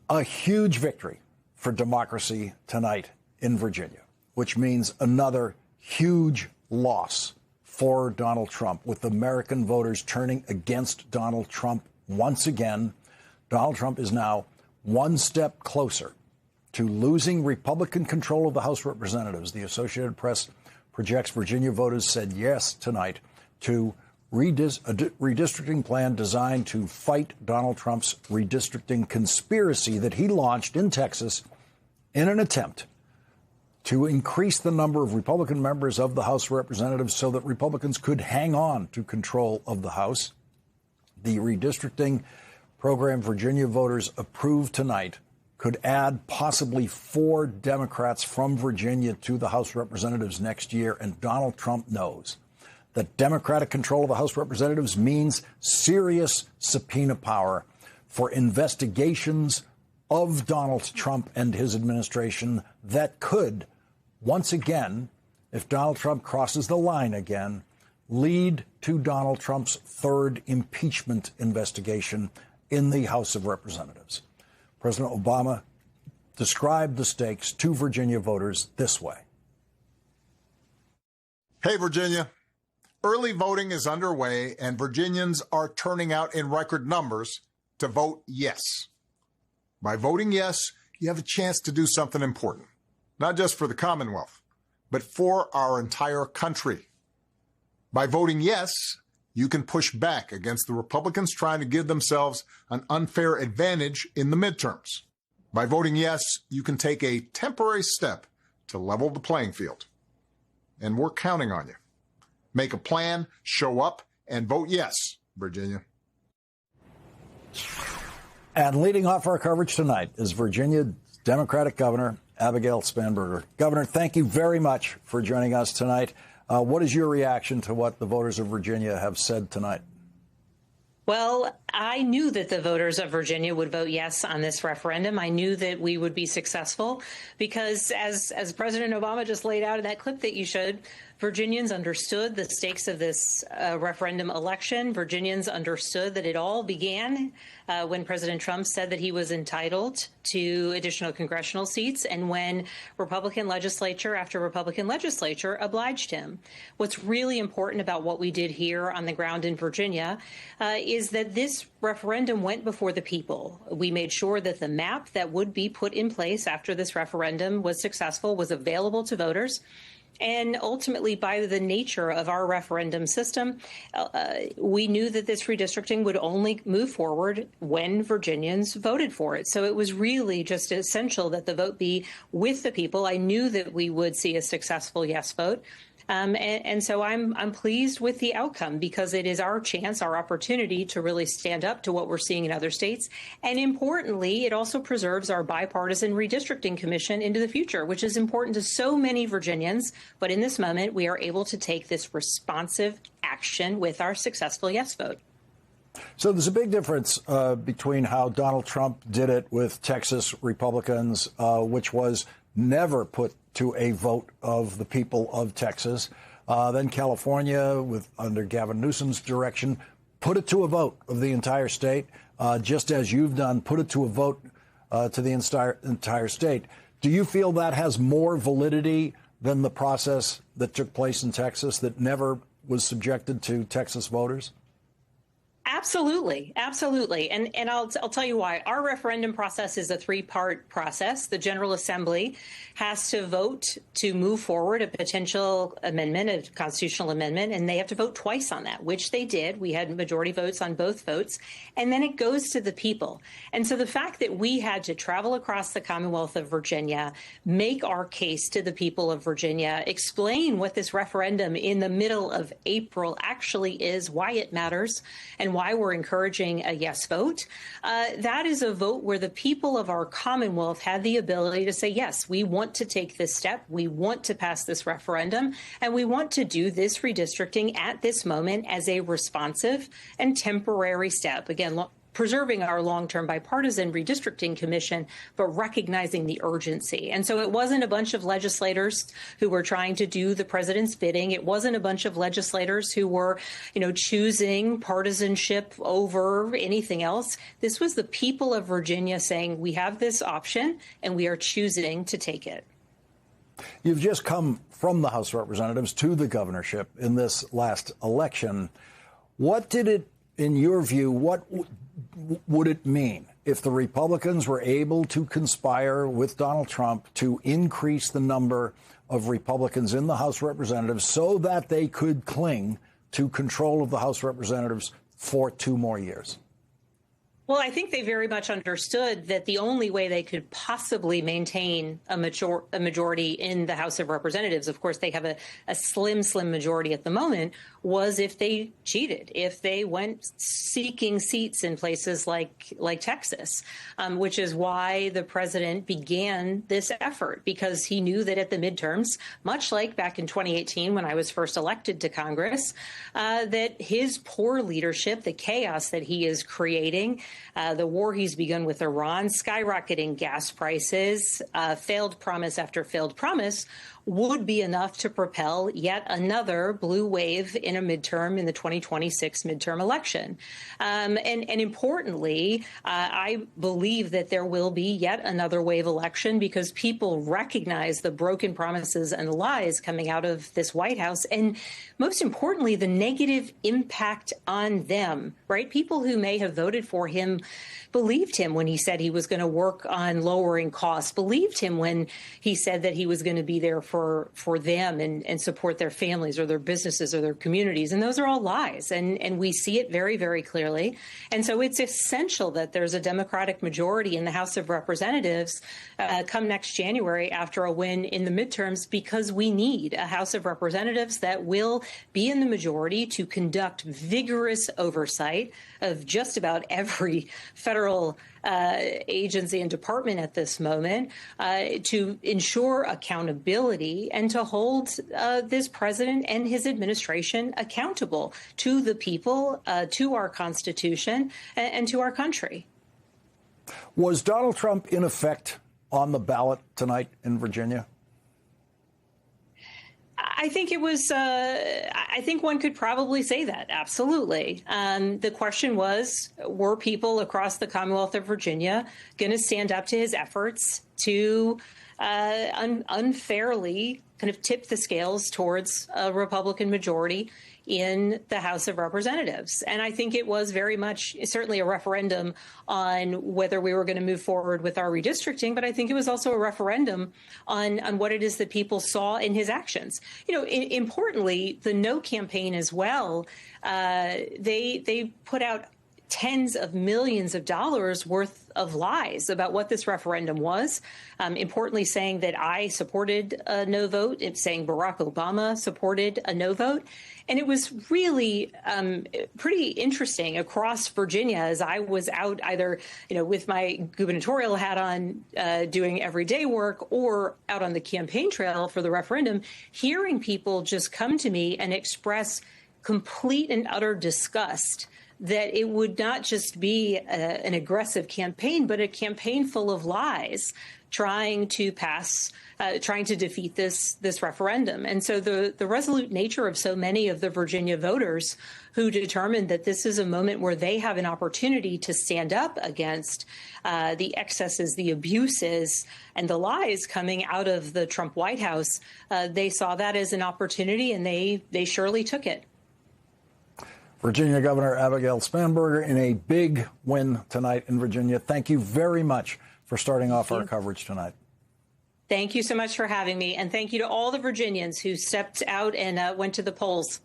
A huge victory for democracy tonight in Virginia, which means another huge loss for Donald Trump, with American voters turning against Donald Trump once again. Donald Trump is now one step closer to losing Republican control of the House of Representatives. The Associated Press projects Virginia voters said yes tonight to a redistricting plan designed to fight Donald Trump's redistricting conspiracy that he launched in Texas in an attempt to increase the number of Republican members of the House of Representatives so that Republicans could hang on to control of the House. The redistricting program Virginia voters approved tonight could add possibly 4 Democrats from Virginia to the House of Representatives next year. And Donald Trump knows that Democratic control of the House of Representatives means serious subpoena power for investigations of Donald Trump and his administration that could, once again, if Donald Trump crosses the line again, lead to Donald Trump's 3rd impeachment investigation in the House of Representatives. President Obama described the stakes to Virginia voters this way. Hey, Virginia. Early voting is underway, and Virginians are turning out in record numbers to vote yes. By voting yes, you have a chance to do something important, not just for the Commonwealth, but for our entire country. By voting yes, you can push back against the Republicans trying to give themselves an unfair advantage in the midterms. By voting yes, you can take a temporary step to level the playing field. And we're counting on you. Make a plan, show up, and vote yes, Virginia. And leading off our coverage tonight is Virginia Democratic Governor Abigail Spanberger. Governor, thank you very much for joining us tonight. What is your reaction to what the voters of Virginia have said tonight? Well, I knew that the voters of Virginia would vote yes on this referendum. I knew that we would be successful because, as President Obama just laid out in that clip that you showed, Virginians understood the stakes of this referendum election. Virginians understood that it all began when President Trump said that he was entitled to additional congressional seats and when Republican legislature after Republican legislature obliged him. What's really important about what we did here on the ground in Virginia is that this referendum went before the people. We made sure that the map that would be put in place after this referendum was successful, was available to voters. And ultimately, by the nature of our referendum system, we knew that this redistricting would only move forward when Virginians voted for it. So it was really just essential that the vote be with the people. I knew that we would see a successful yes vote. And so I'm pleased with the outcome because it is our chance, our opportunity to really stand up to what we're seeing in other states. And importantly, it also preserves our bipartisan redistricting commission into the future, which is important to so many Virginians. But in this moment, we are able to take this responsive action with our successful yes vote. So there's a big difference between how Donald Trump did it with Texas Republicans, which was never put to a vote of the people of Texas. Then California, under Gavin Newsom's direction, put it to a vote of the entire state, just as you've done, put it to a vote to the entire state. Do you feel that has more validity than the process that took place in Texas that never was subjected to Texas voters? Absolutely. Absolutely. And I'll tell you why. Our referendum process is a 3-part process. The General Assembly has to vote to move forward a potential amendment, a constitutional amendment, and they have to vote twice on that, which they did. We had majority votes on both votes. And then it goes to the people. And so the fact that we had to travel across the Commonwealth of Virginia, make our case to the people of Virginia, explain what this referendum in the middle of April actually is, why it matters, and why we're encouraging a yes vote. That is a vote where the people of our Commonwealth had the ability to say, yes, we want to take this step. We want to pass this referendum, and we want to do this redistricting at this moment as a responsive and temporary step. Again, preserving our long-term bipartisan redistricting commission, but recognizing the urgency. And so it wasn't a bunch of legislators who were trying to do the president's bidding. It wasn't a bunch of legislators who were, choosing partisanship over anything else. This was the people of Virginia saying, we have this option and we are choosing to take it. You've just come from the House of Representatives to the governorship in this last election. What did it, in your view, what would it mean if the Republicans were able to conspire with Donald Trump to increase the number of Republicans in the House of Representatives so that they could cling to control of the House of Representatives for 2 more years? Well, I think they very much understood that the only way they could possibly maintain a majority in the House of Representatives, of course, they have a slim majority at the moment, was if they cheated, if they went seeking seats in places like Texas, which is why the president began this effort, because he knew that at the midterms, much like back in 2018 when I was first elected to Congress, that his poor leadership, the chaos that he is creating, the war he's begun with Iran, skyrocketing gas prices, failed promise after failed promise, would be enough to propel yet another blue wave in a midterm in the 2026 midterm election. And importantly, I believe that there will be yet another wave election because people recognize the broken promises and the lies coming out of this White House. And most importantly, the negative impact on them, right? People who may have voted for him believed him when he said he was going to work on lowering costs, believed him when he said that he was going to be there for them and support their families or their businesses or their communities. And those are all lies. And we see it very, very clearly. And so it's essential that there's a Democratic majority in the House of Representatives come next January after a win in the midterms, because we need a House of Representatives that will be in the majority to conduct vigorous oversight of just about every federal agency and department at this moment, to ensure accountability and to hold this president and his administration accountable to the people, to our Constitution, and to our country. Was Donald Trump, in effect, on the ballot tonight in Virginia? I think it was, I think one could probably say that. Absolutely. The question was, were people across the Commonwealth of Virginia going to stand up to his efforts to unfairly kind of tip the scales towards a Republican majority in the House of Representatives? And I think it was very much certainly a referendum on whether we were going to move forward with our redistricting, but I think it was also a referendum on what it is that people saw in his actions. Importantly, the No campaign as well, they put out tens of millions of dollars worth of lies about what this referendum was. Importantly, saying that I supported a no vote, saying Barack Obama supported a no vote. And it was really pretty interesting across Virginia as I was out either, with my gubernatorial hat on doing everyday work or out on the campaign trail for the referendum, hearing people just come to me and express complete and utter disgust that it would not just be an aggressive campaign, but a campaign full of lies trying to defeat this referendum. And so the resolute nature of so many of the Virginia voters who determined that this is a moment where they have an opportunity to stand up against the excesses, the abuses, and the lies coming out of the Trump White House, they saw that as an opportunity, and they surely took it. Virginia Governor Abigail Spanberger in a big win tonight in Virginia. Thank you very much for starting off our coverage tonight. Thank you so much for having me. And thank you to all the Virginians who stepped out and went to the polls.